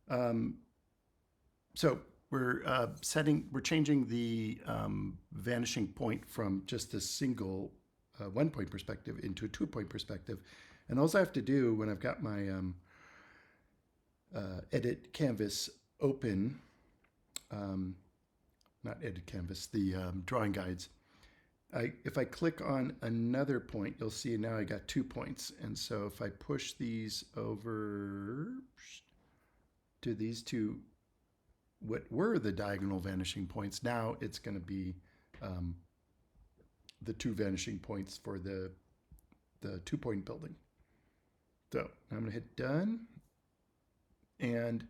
So we're changing the vanishing point from just a single 1 point perspective into a 2 point perspective. And all I have to do when I've got my edit canvas open, not edit canvas, the drawing guides. If I click on another point, you'll see now I got 2 points. And so if I push these over to these two, what were the diagonal vanishing points, now it's going to be the two vanishing points for the 2 point building. So I'm going to hit done. And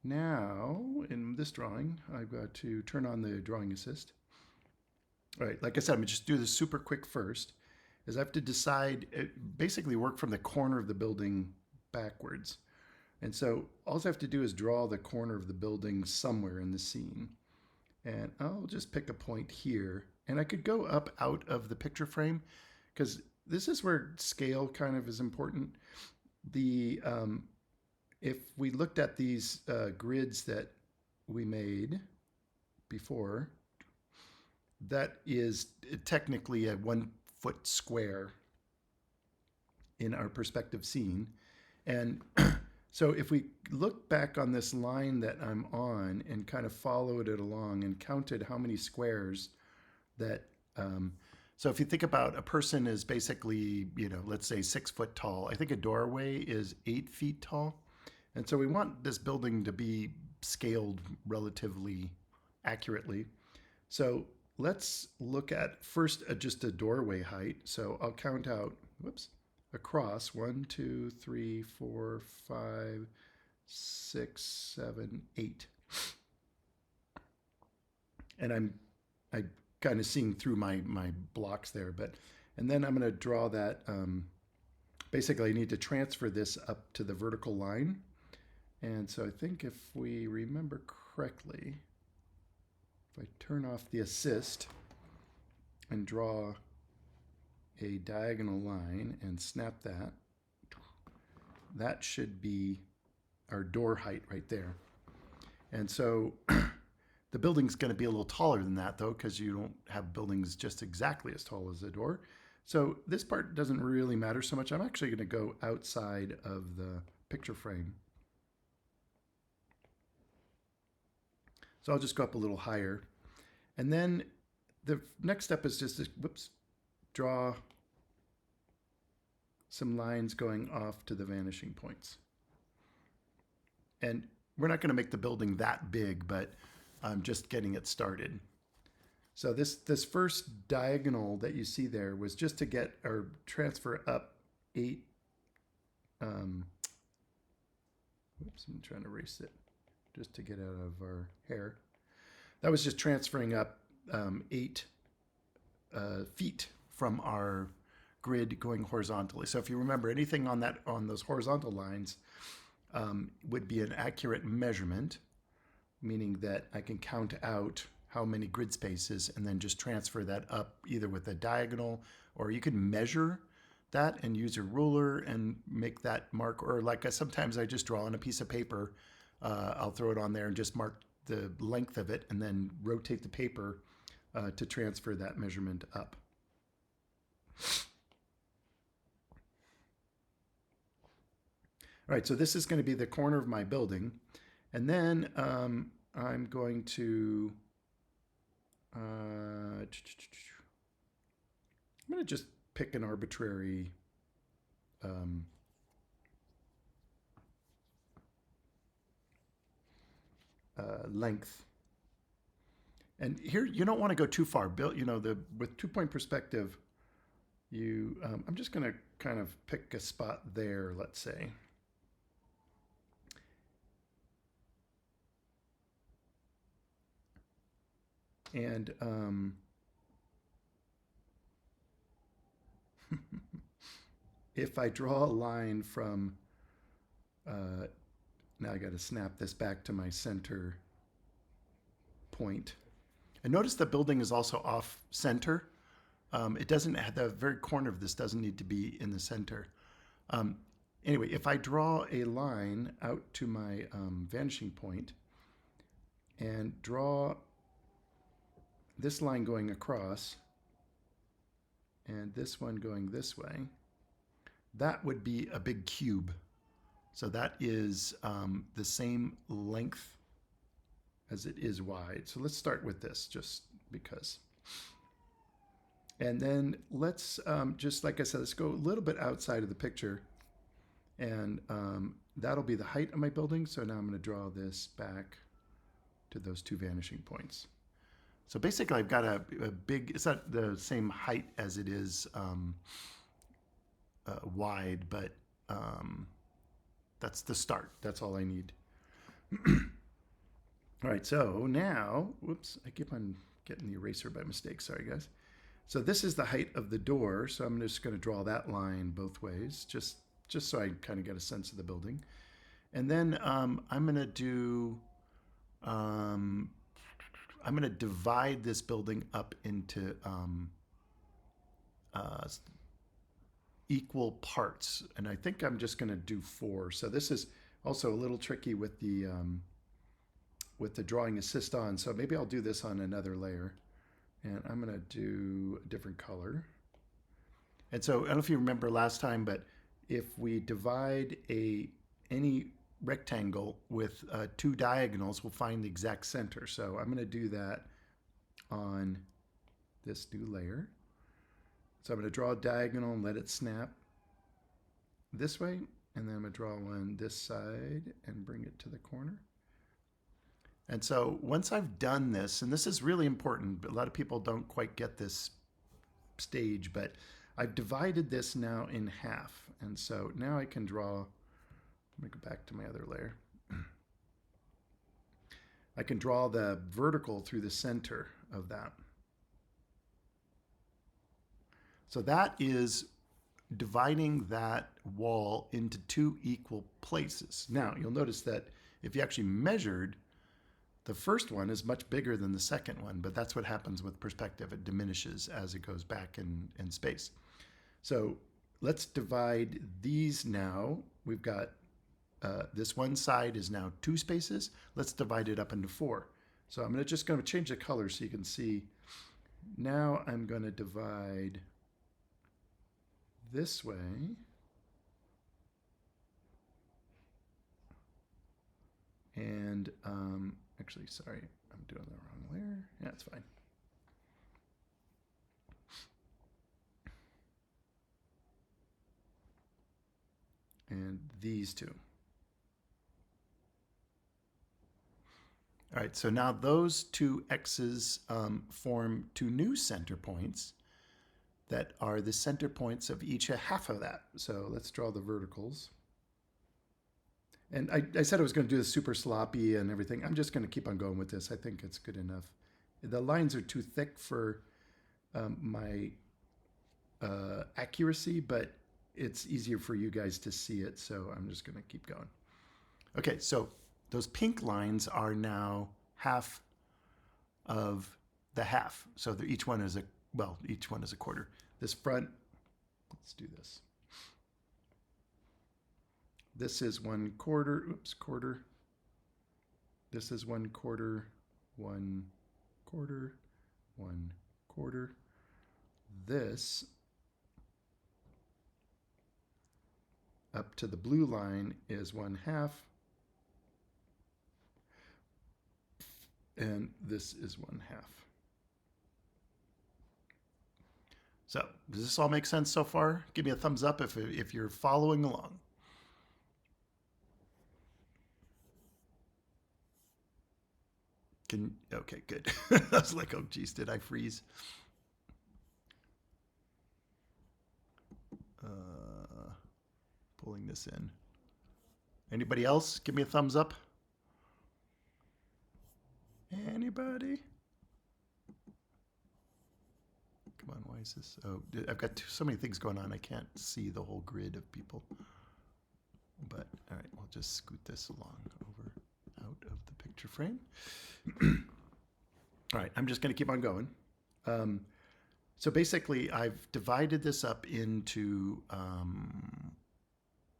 now in this drawing, I've got to turn on the drawing assist. All right, like I said, I'm going to just do this super quick first, is I have to decide, basically work from the corner of the building backwards. And so all I have to do is draw the corner of the building somewhere in the scene. And I'll just pick a point here. And I could go up out of the picture frame, because this is where scale kind of is important. If we looked at these grids that we made before, that is technically a 1 foot square in our perspective scene. And so if we look back on this line that I'm on and kind of followed it along and counted how many squares that, so if you think about a person is basically, let's say 6 foot tall. I think a doorway is 8 feet tall. And so we want this building to be scaled relatively accurately. So let's look at first just a doorway height. So I'll count out, across 1, 2, 3, 4, 5, 6, 7, 8. And I kind of seeing through my blocks there, and then I'm going to draw that. Basically, I need to transfer this up to the vertical line. And so I think if we remember correctly, if I turn off the assist and draw a diagonal line and snap that, that should be our door height right there. And so the building's going to be a little taller than that, though, because you don't have buildings just exactly as tall as a door. So this part doesn't really matter so much. I'm actually going to go outside of the picture frame. So I'll just go up a little higher. And then the next step is just to, draw some lines going off to the vanishing points. And we're not going to make the building that big, but I'm just getting it started. So this first diagonal that you see there was just to get or transfer up 8. I'm trying to erase it just to get out of our hair. That was just transferring up 8 feet from our grid going horizontally. So if you remember, anything on those horizontal lines would be an accurate measurement, meaning that I can count out how many grid spaces and then just transfer that up either with a diagonal, or you can measure that and use your ruler and make that mark, or sometimes I just draw on a piece of paper. I'll throw it on there and just mark the length of it and then rotate the paper to transfer that measurement up. All right, so this is going to be the corner of my building. And then I'm going to just pick an arbitrary length. And here you don't want to go too far. With 2-point perspective, I'm just going to kind of pick a spot there, let's say. And if I draw a line from, now I got to snap this back to my center point. And notice the building is also off center. It doesn't have the very corner of this doesn't need to be in the center. Anyway, if I draw a line out to my vanishing point and draw this line going across and this one going this way, that would be a big cube. So that is the same length as it is wide. So let's start with this just because. And then let's, just like I said, let's go a little bit outside of the picture. And that'll be the height of my building. So now I'm going to draw this back to those two vanishing points. So basically I've got a big, it's not the same height as it is wide, but that's the start. That's all I need. All right, so now, whoops, I keep on getting the eraser by mistake. Sorry, guys. So this is the height of the door. So I'm just going to draw that line both ways, just so I kind of get a sense of the building. And then I'm going to do, I'm going to divide this building up into equal parts. And I think I'm just going to do 4. So this is also a little tricky with the drawing assist on. So maybe I'll do this on another layer. And I'm going to do a different color. And so I don't know if you remember last time, but if we divide any rectangle with 2 diagonals, we'll find the exact center. So I'm going to do that on this new layer. So I'm going to draw a diagonal and let it snap this way. And then I'm going to draw one this side and bring it to the corner. And so once I've done this, and this is really important, but a lot of people don't quite get this stage, but I've divided this now in half. And so now I can draw, let me go back to my other layer. I can draw the vertical through the center of that. So that is dividing that wall into 2 equal places. Now you'll notice that if you actually measured, the first one is much bigger than the second one, but that's what happens with perspective. It diminishes as it goes back in space. So let's divide these now. We've got this one side is now 2 spaces. Let's divide it up into 4. So I'm just going to change the color so you can see. Now I'm going to divide this way. And actually, sorry, I'm doing the wrong layer. Yeah, it's fine. And these 2. All right, so now those 2 X's form 2 new center points that are the center points of each half of that. So let's draw the verticals. And I said I was going to do this super sloppy and everything. I'm just going to keep on going with this. I think it's good enough. The lines are too thick for my accuracy, but it's easier for you guys to see it. So I'm just going to keep going. Okay, so those pink lines are now half of the half. So each one is each one is a quarter. This front, let's do this. This is 1 quarter, oops, quarter. This is 1 quarter, 1 quarter, 1 quarter. This up to the blue line is 1/2. And this is 1/2. So does this all make sense so far? Give me a thumbs up if you're following along. Okay, good. I was like, oh geez, did I freeze? Pulling this in. Anybody else? Give me a thumbs up. Anybody? Come on, why is this? Oh, I've got so many things going on. I can't see the whole grid of people. But all right, we'll just scoot this along over out of the picture frame. All right, I'm just going to keep on going. So basically, I've divided this up into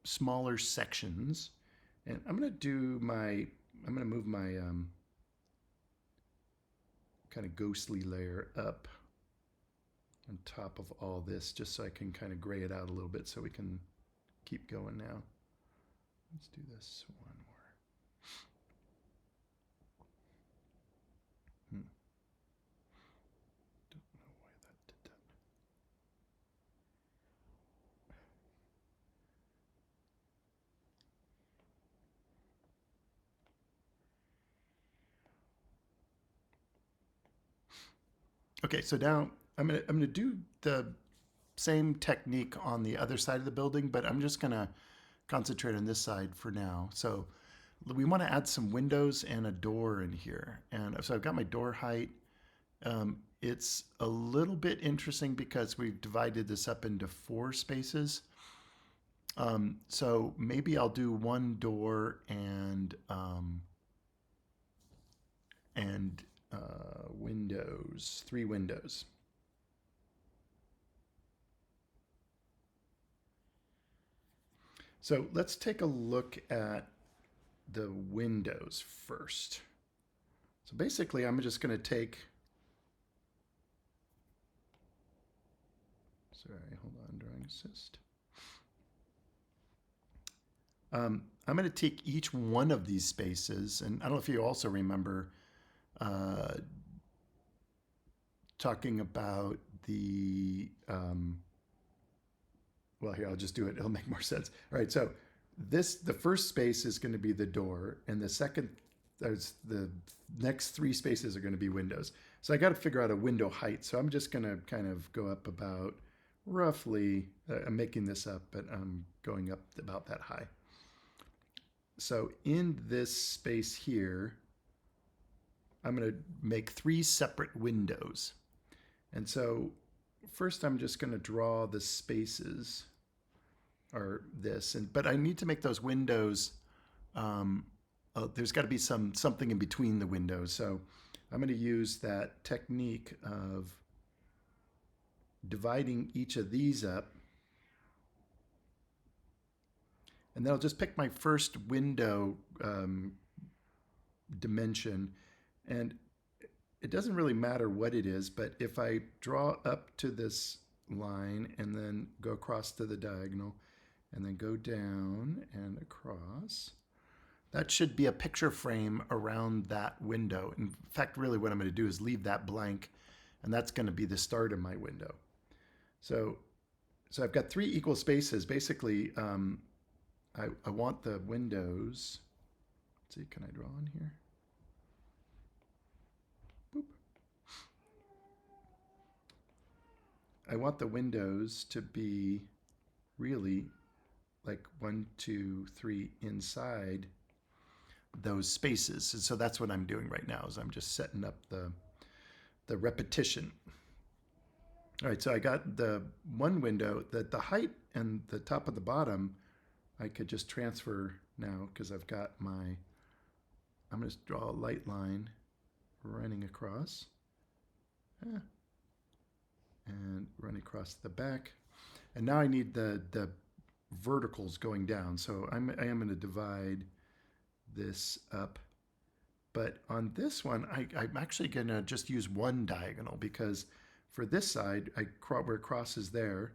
smaller sections. And I'm going to move my kind of ghostly layer up on top of all this just so I can kind of gray it out a little bit so we can keep going now. Let's do this one more. Don't know why that did that. Okay, so now I'm gonna do the same technique on the other side of the building, but I'm just gonna concentrate on this side for now. So we want to add some windows and a door in here. And so I've got my door height. It's a little bit interesting because we've divided this up into 4 spaces. So maybe I'll do one door and windows, 3 windows. So let's take a look at the windows first. So basically, I'm just going to take, sorry, hold on, drawing assist. I'm going to take each one of these spaces, and I don't know if you also remember talking about the, well, here, I'll just do it. It'll make more sense. All right, so the first space is going to be the door, and the next 3 spaces are going to be windows. So I got to figure out a window height. So I'm just going to kind of go up about roughly, I'm making this up, but I'm going up about that high. So in this space here, I'm going to make 3 separate windows. And so first I'm just going to draw the spaces, or this, but I need to make those windows, there's got to be something in between the windows. So I'm going to use that technique of dividing each of these up. And then I'll just pick my first window dimension, and it doesn't really matter what it is, but if I draw up to this line and then go across to the diagonal and then go down and across, that should be a picture frame around that window. In fact, really what I'm going to do is leave that blank, and that's going to be the start of my window. So I've got 3 equal spaces. Basically, I want the windows, let's see, can I draw on here? Boop. I want the windows to be really like 1, 2, 3 inside those spaces. And so that's what I'm doing right now, is I'm just setting up the repetition. All right, so I got the one window, that the height and the top and the bottom, I could just transfer now because I've got I'm going to draw a light line running across and running across the back. And now I need the verticals going down. So I am going to divide this up. But on this one, I'm actually going to just use one diagonal, because for this side, where it crosses there,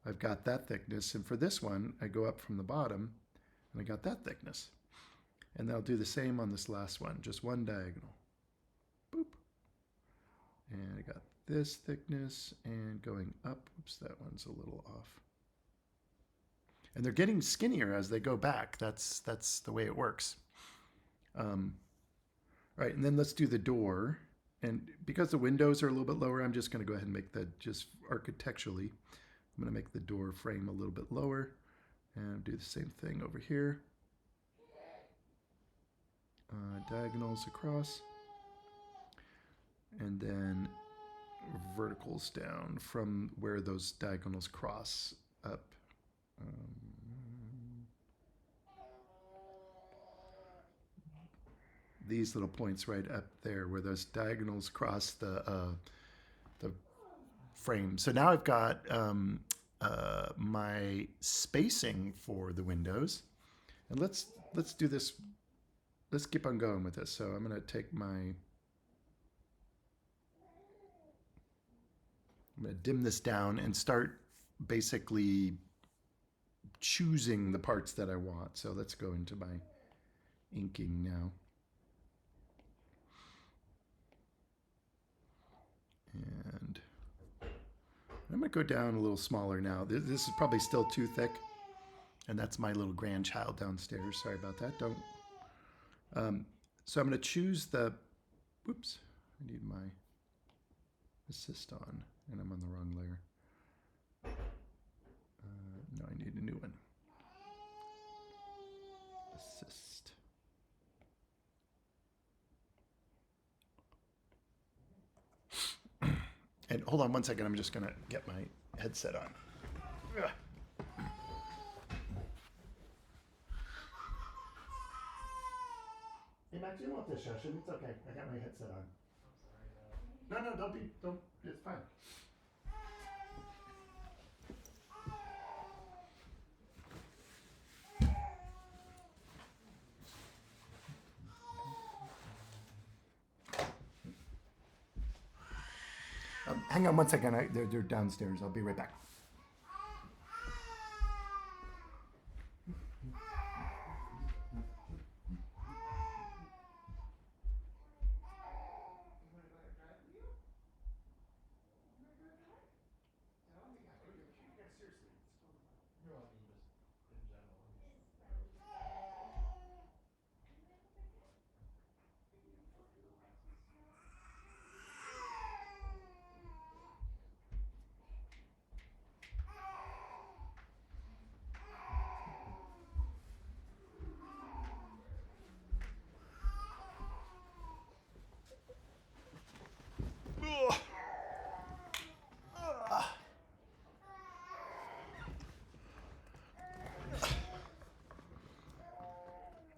I've got that thickness. And for this one, I go up from the bottom and I got that thickness. And I'll do the same on this last one, just one diagonal. Boop. And I got this thickness, and going up, whoops, that one's a little off. And they're getting skinnier as they go back. That's the way it works. All right, and then let's do the door. And because the windows are a little bit lower, I'm just going to go ahead and make just architecturally, I'm going to make the door frame a little bit lower, and do the same thing over here. Diagonals across, and then verticals down from where those diagonals cross up. These little points right up there where those diagonals cross the frame. So now I've got my spacing for the windows. And let's do this. Let's keep on going with this. So I'm going to take I'm going to dim this down and start basically choosing the parts that I want. So let's go into my inking now. And I'm going to go down a little smaller now. This is probably still too thick. And that's my little grandchild downstairs. Sorry about that. Don't. So I'm going to choose whoops, I need my assist on, and I'm on the wrong layer. No, I need a new one. Assist. And hold on one second, I'm just going to get my headset on. Ugh. Hey Max, you don't have to shush him. It's okay. I got my headset on. No, don't. It's fine. Hang on one second. They're downstairs. I'll be right back.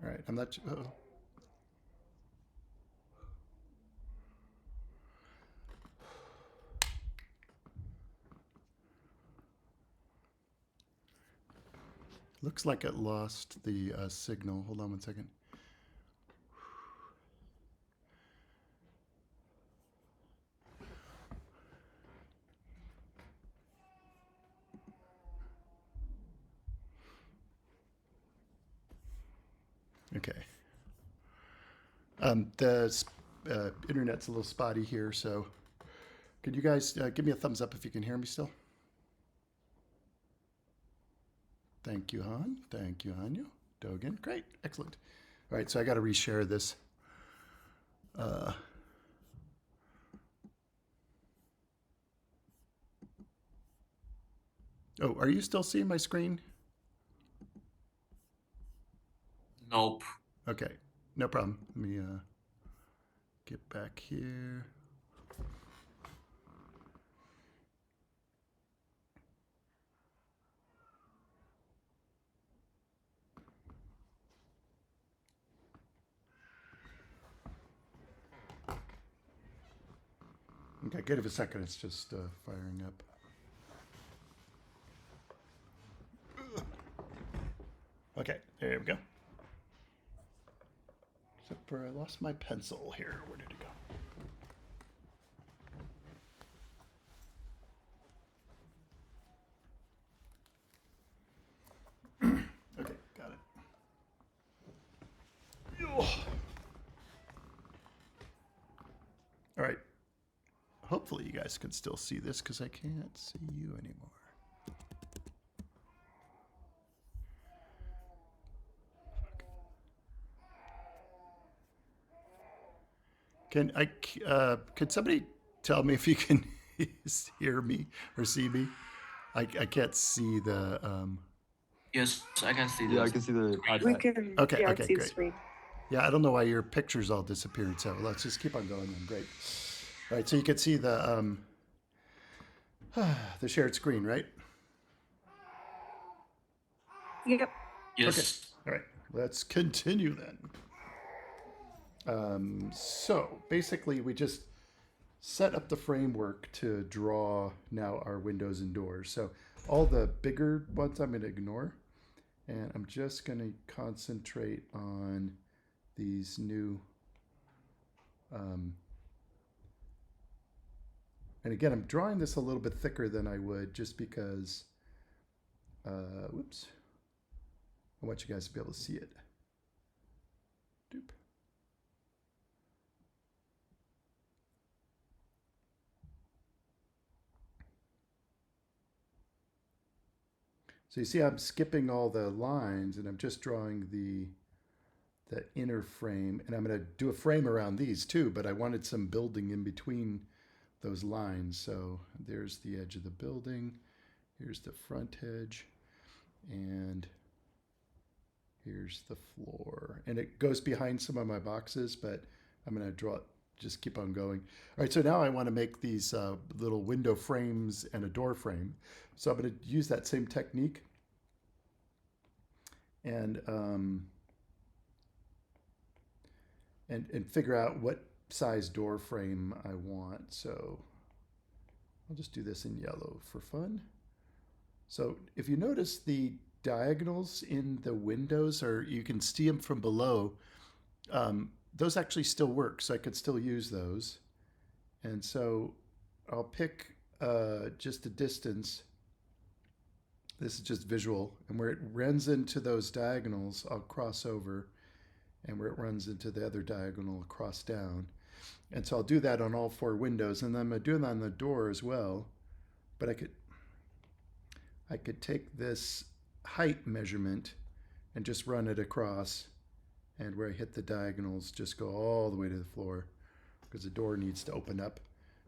All right, I'm not. Looks like it lost the signal. Hold on one second. Okay. The internet's a little spotty here, so could you guys give me a thumbs up if you can hear me still? Thank you, Han. Thank you, Hanyo. Dogen. Great. Excellent. All right, so I got to reshare this. Oh, are you still seeing my screen? Nope. Okay, no problem. Let me get back here. Okay, give it a second. It's just firing up. Okay, there we go. Except for I lost my pencil here. Where did it go? Okay, got it. All right. Hopefully you guys can still see this because I can't see you anymore. Could somebody tell me if you can hear me or see me? I can't see the. Yes, I can see Yeah, I this. can see the We iPad. can, Okay, yeah, okay, see the great. screen. Yeah, I don't know why your pictures all disappeared, so let's just keep on going then. Great. All right, so you can see the shared screen, right? Yep. Yes. All right, let's continue then. So basically, we just set up the framework to draw now our windows and doors. So all the bigger ones I'm going to ignore. And I'm just going to concentrate on these new, and again, I'm drawing this a little bit thicker than I would just because, whoops, I want you guys to be able to see it. Doop. So you see I'm skipping all the lines and I'm just drawing the inner frame, and I'm going to do a frame around these too, but I wanted some building in between those lines. So there's the edge of the building, here's the front edge, and here's the floor. And it goes behind some of my boxes, but I'm going to draw it, just keep on going. All right, so now I want to make these little window frames and a door frame. So I'm going to use that same technique. And figure out what size door frame I want. So I'll just do this in yellow for fun. So if you notice the diagonals in the windows, or you can see them from below, those actually still work. So I could still use those. And so I'll pick just a distance. This is just visual. And where it runs into those diagonals, I'll cross over. And where it runs into the other diagonal, across down. And so I'll do that on all 4 windows, and then I'm going to do it on the door as well. But I could take this height measurement and just run it across, and where I hit the diagonals, just go all the way to the floor, because the door needs to open up.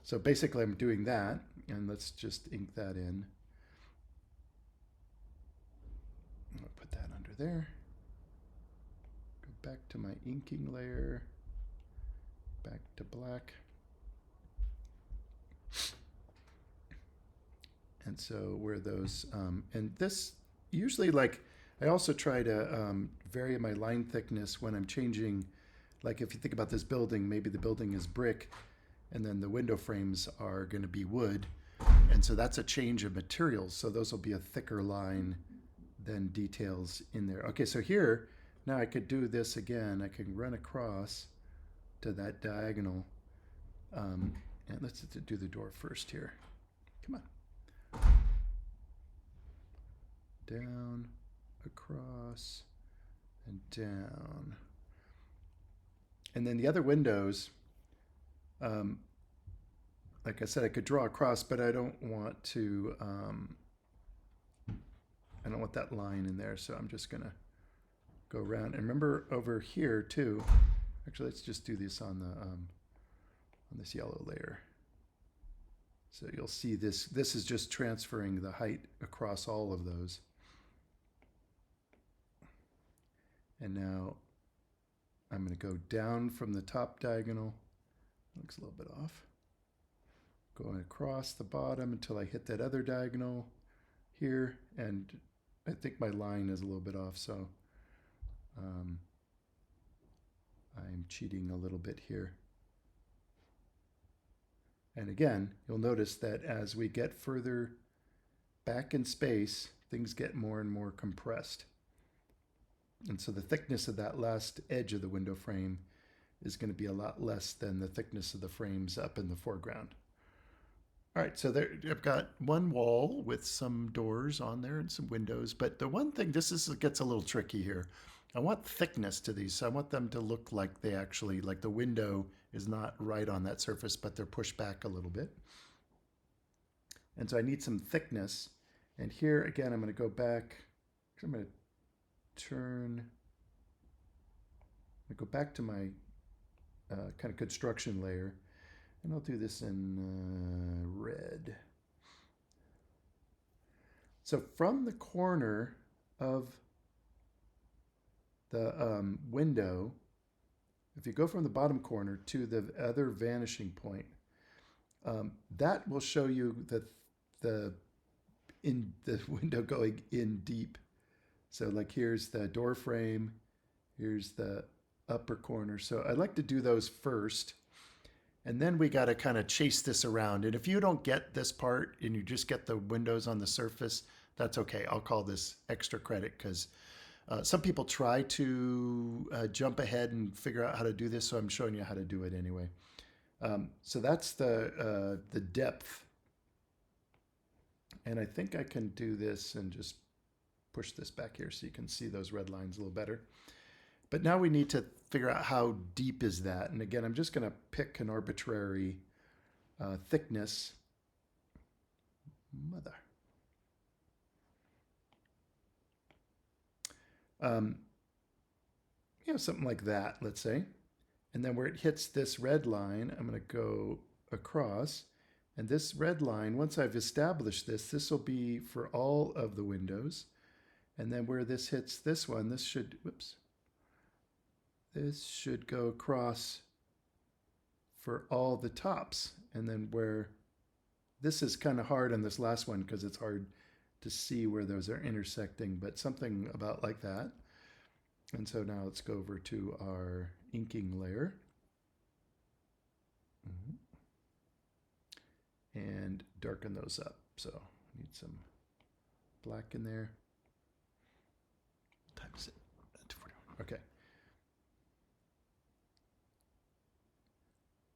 So basically I'm doing that, and let's just ink that in. I'll put that under there. Back to my inking layer, back to black. And so where those, and this usually, like, I also try to vary my line thickness when I'm changing, like if you think about this building, maybe the building is brick and then the window frames are going to be wood. And so that's a change of materials. So those will be a thicker line than details in there. Okay, so here, now I could do this again. I can run across to that diagonal. And let's do the door first here. Come on. Down, across, and down. And then the other windows, like I said, I could draw across, but I don't want to, I don't want that line in there. So I'm just going to go around. And remember over here too, actually let's just do this on this yellow layer. So you'll see this is just transferring the height across all of those. And now I'm going to go down from the top diagonal. Looks a little bit off. Going across the bottom until I hit that other diagonal here. And I think my line is a little bit off, so I'm cheating a little bit here. And again, you'll notice that as we get further back in space, things get more and more compressed. And so the thickness of that last edge of the window frame is going to be a lot less than the thickness of the frames up in the foreground. All right, so there I've got one wall with some doors on there and some windows, but the one thing, gets a little tricky here. I want thickness to these. So I want them to look like they actually, like the window is not right on that surface, but they're pushed back a little bit. And so I need some thickness. And here again, I'm going to go back. I'm going to go back to my kind of construction layer, and I'll do this in red. So from the corner of the window, if you go from the bottom corner to the other vanishing point, that will show you the window going in deep. So like here's the door frame, here's the upper corner. So I like to do those first. And then we got to kind of chase this around. And if you don't get this part and you just get the windows on the surface, that's okay. I'll call this extra credit because some people try to jump ahead and figure out how to do this. So I'm showing you how to do it anyway. So that's the depth. And I think I can do this and just push this back here so you can see those red lines a little better. But now we need to figure out how deep is that. And again, I'm just going to pick an arbitrary thickness. Mother. Something like that, let's say. And then where it hits this red line, I'm going to go across. And this red line, once I've established this will be for all of the windows. And then where this hits this one, this should go across for all the tops. And then where this is kind of hard on this last one because it's hard to see where those are intersecting, but something about like that. And so now let's go over to our inking layer. And darken those up. So I need some black in there. What time is it? 2:41. Okay.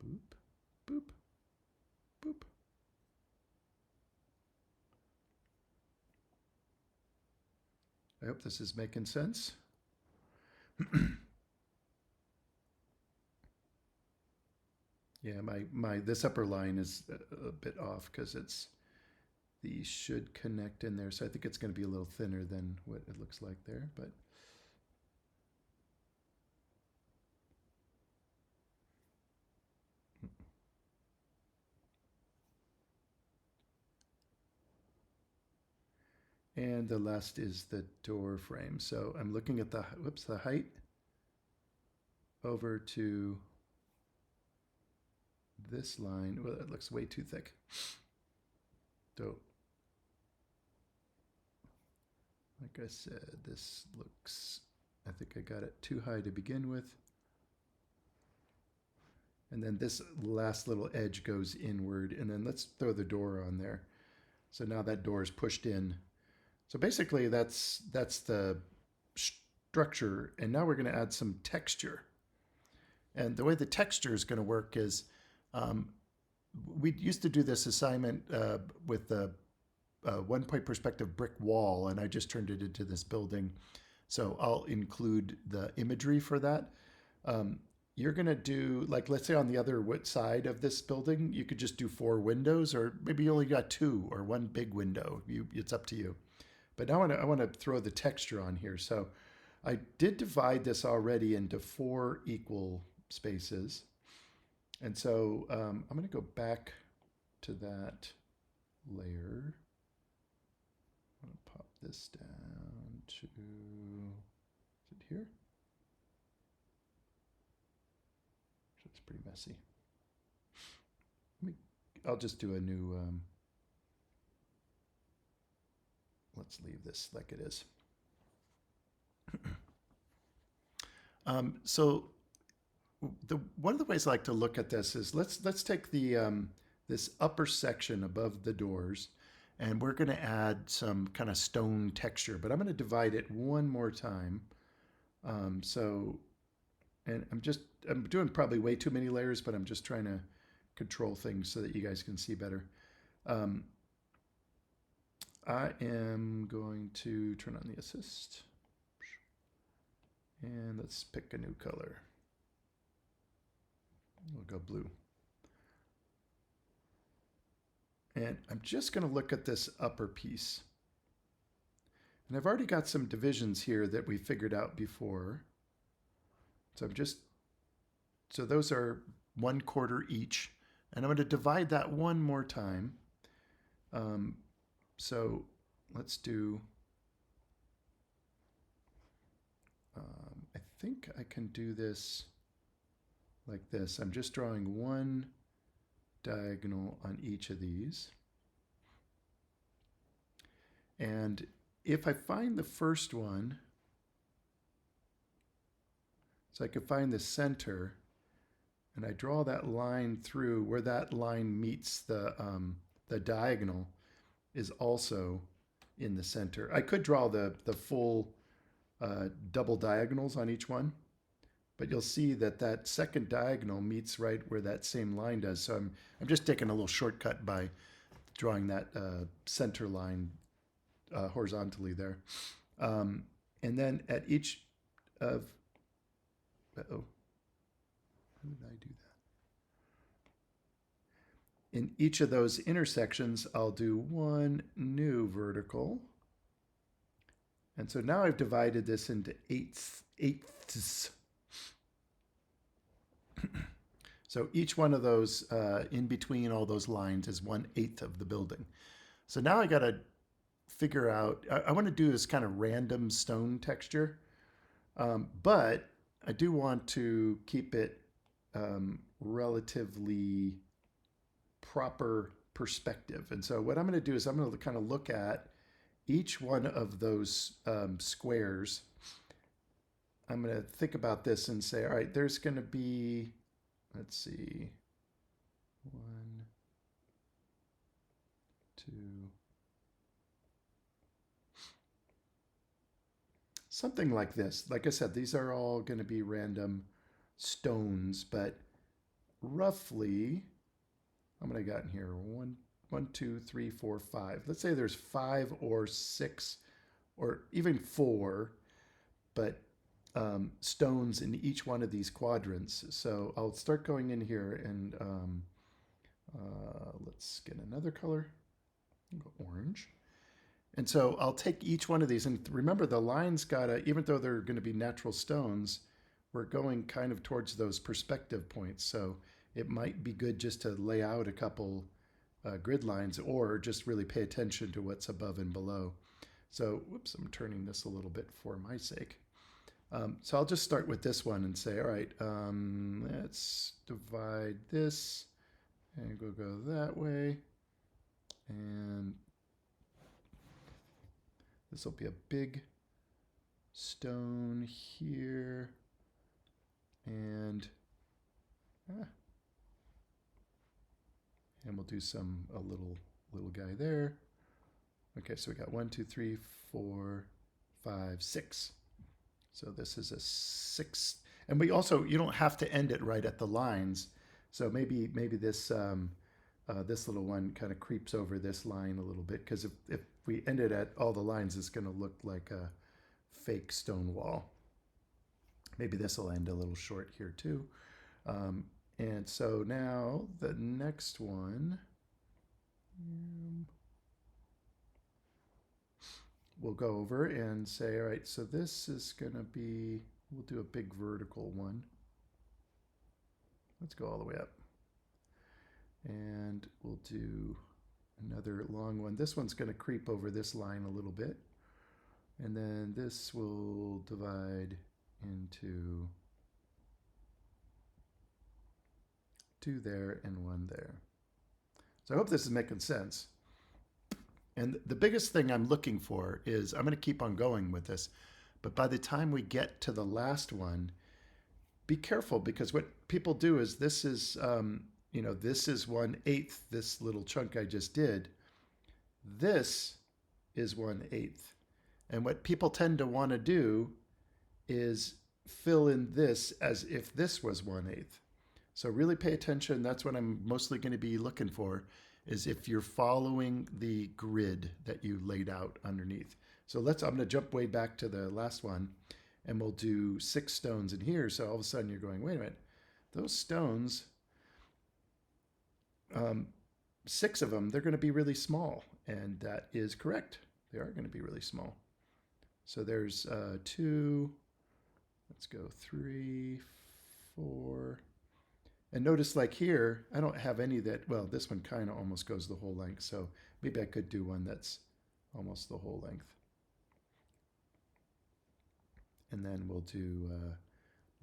Boop, boop, boop. I hope this is making sense. Yeah, my this upper line is a bit off because these should connect in there. So I think it's going to be a little thinner than what it looks like there, but and the last is the door frame. So I'm looking at the height over to this line. Well, it looks way too thick. So, like I said, this looks, I think I got it too high to begin with. And then this last little edge goes inward. And then let's throw the door on there. So now that door is pushed in. So basically that's the structure. And now we're going to add some texture. And the way the texture is going to work is we used to do this assignment with the 1-point perspective brick wall, and I just turned it into this building. So I'll include the imagery for that. You're going to do, like, let's say on the other side of this building, you could just do 4 windows, or maybe you only got 2 or 1 big window. It's up to you. But now I want to throw the texture on here. So I did divide this already into 4 equal spaces. And so I'm going to go back to that layer. I'm going to pop this down to, is it here? It's pretty messy. I'll just do a new, let's leave this like it is. So one of the ways I like to look at this is let's take the this upper section above the doors, and we're going to add some kind of stone texture, but I'm going to divide it one more time. And I'm doing probably way too many layers, but I'm just trying to control things so that you guys can see better. I am going to turn on the assist, and let's pick a new color. We'll go blue. And I'm just going to look at this upper piece. And I've already got some divisions here that we figured out before. So so those are 1/4 each. And I'm going to divide that one more time. So let's do, I think I can do this like this. I'm just drawing one diagonal on each of these. And if I find the first one, so I could find the center, and I draw that line through where that line meets the diagonal is also in the center. I could draw the full double diagonals on each one, but you'll see that that second diagonal meets right where that same line does. So I'm just taking a little shortcut by drawing that center line horizontally there. And then at each of, uh-oh, how did I do that? In each of those intersections, I'll do one new vertical. And so now I've divided this into eighths. So each one of those in between all those lines is 1/8 of the building. So now I got to figure out, I want to do this kind of random stone texture, but I do want to keep it relatively proper perspective. And so what I'm going to do is I'm going to kind of look at each one of those squares. I'm going to think about this and say, all right, there's going to be, let's see, 1, 2, something like this. Like I said, these are all going to be random stones, but roughly, how many I got in here? 1, 2, 3, 4, 5. Let's say there's 5 or 6 or even 4, but stones in each one of these quadrants. So I'll start going in here and let's get another color. I'll go orange. And so I'll take each one of these, and remember the lines gotta, even though they're going to be natural stones, we're going kind of towards those perspective points. So it might be good just to lay out a couple grid lines or just really pay attention to what's above and below. So, whoops, I'm turning this a little bit for my sake. So I'll just start with this one and say, all right, let's divide this and go that way. And this will be a big stone here. And we'll do a little guy there. Okay, so we got 1, 2, 3, 4, 5, 6. So this is a 6, and we also, you don't have to end it right at the lines. So maybe this this little one kind of creeps over this line a little bit, because if we end it at all the lines, it's going to look like a fake stone wall. Maybe this will end a little short here too. And so now the next one, we'll go over and say, all right, so this is going to be, we'll do a big vertical one. Let's go all the way up. And we'll do another long one. This one's going to creep over this line a little bit. And then this will divide into 2 there and 1 there. So I hope this is making sense. And the biggest thing I'm looking for is, I'm going to keep on going with this, but by the time we get to the last one, be careful, because what people do is, this is, this is 1/8, this little chunk I just did. This is 1/8. And what people tend to want to do is fill in this as if this was 1/8. So really pay attention. That's what I'm mostly going to be looking for, is if you're following the grid that you laid out underneath. So I'm going to jump way back to the last one, and we'll do 6 stones in here. So all of a sudden you're going, wait a minute, those stones, 6 of them, they're going to be really small. And that is correct. They are going to be really small. So there's 2, let's go 3, 4. And notice, like here, I don't have any that, well, this one kind of almost goes the whole length. So maybe I could do one that's almost the whole length. And then we'll do a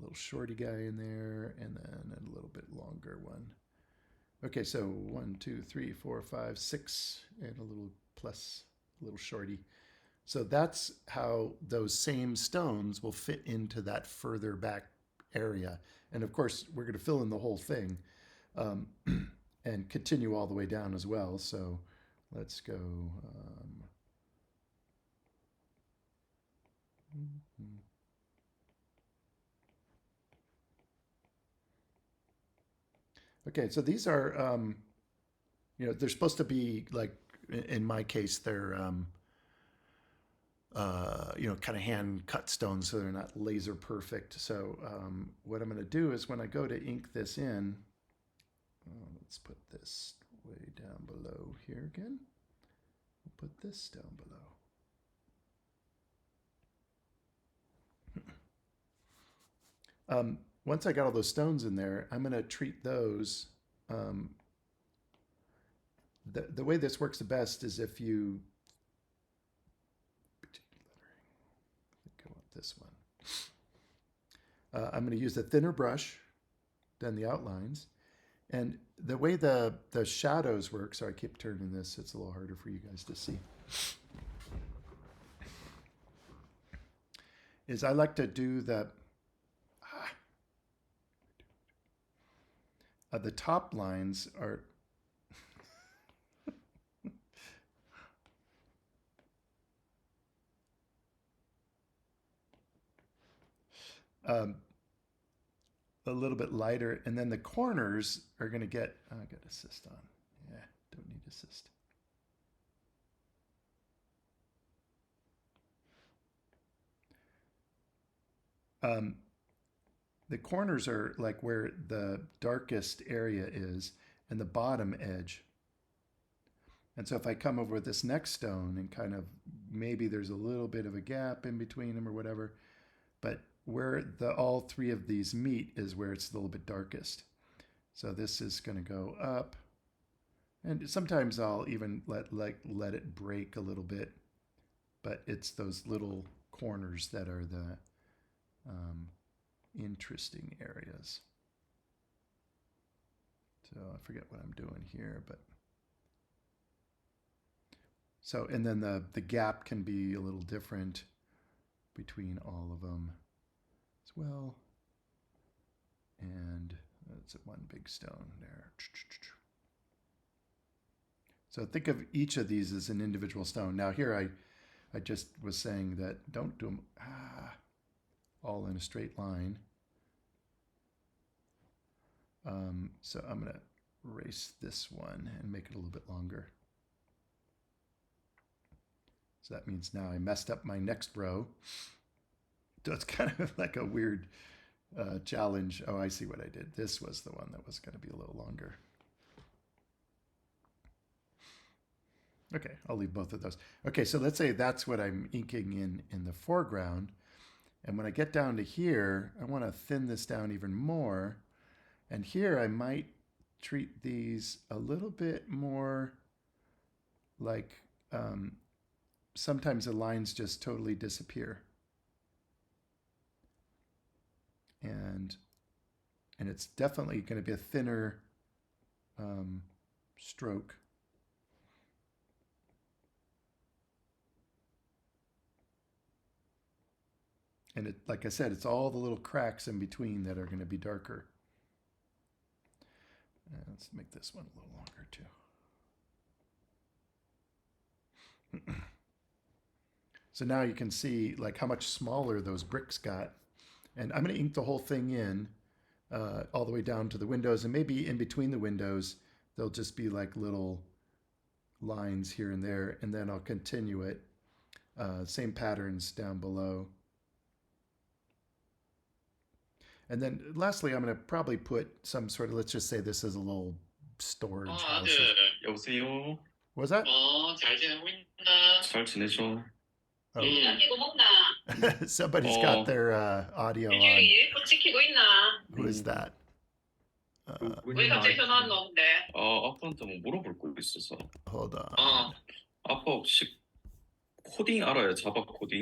little shorty guy in there, and then a little bit longer one. Okay, so 1, 2, 3, 4, 5, 6, and a little plus, a little shorty. So that's how those same stones will fit into that further back area. And of course, we're going to fill in the whole thing and continue all the way down as well. So let's go. Okay, so these are, they're supposed to be like, in my case, they're, kind of hand cut stones, so they're not laser perfect. So what I'm going to do is when I go to ink this in, let's put this way down below here again. We'll put this down below. Once I got all those stones in there, I'm going to treat those. The way this works the best is if you I want this one. I'm going to use a thinner brush than the outlines. And the way the shadows work, so I keep turning this, it's a little harder for you guys to see, is I like to do the top lines are a little bit lighter, and then the corners are going to get, I got assist on. Yeah, don't need assist. The corners are like where the darkest area is and the bottom edge. And so if I come over this next stone and kind of, maybe there's a little bit of a gap in between them or whatever, but where all three of these meet is where it's a little bit darkest. So this is going to go up, and sometimes I'll even let it break a little bit, but it's those little corners that are the interesting areas. So I forget what I'm doing here, but so, and then the gap can be a little different between all of them as well. And that's one big stone there. So think of each of these as an individual stone. Now here I just was saying that don't do them all in a straight line. So I'm going to erase this one and make it a little bit longer. So that means now I messed up my next row. So it's kind of like a weird challenge. Oh, I see what I did. This was the one that was going to be a little longer. Okay, I'll leave both of those. Okay, so let's say that's what I'm inking in the foreground. And when I get down to here, I want to thin this down even more. And here I might treat these a little bit more like sometimes the lines just totally disappear. And it's definitely going to be a thinner stroke. And it, like I said, it's all the little cracks in between that are going to be darker. And let's make this one a little longer too. So now you can see like how much smaller those bricks got. And I'm going to ink the whole thing in all the way down to the windows, and maybe in between the windows there'll just be like little lines here and there, and then I'll continue it. Same patterns down below. And then lastly, I'm going to probably put some sort of, let's just say this is a little storage house. 여보세요. What was that? 잘 지내고 있나? 잘 지내죠. Oh. Somebody's got their audio on. Who is that? 왜 갑자기 전화 왔는데? 아빠한테 뭐 물어볼 거 있어서. Hold on. 아빠 혹시 코딩 알아요? 자바 코딩?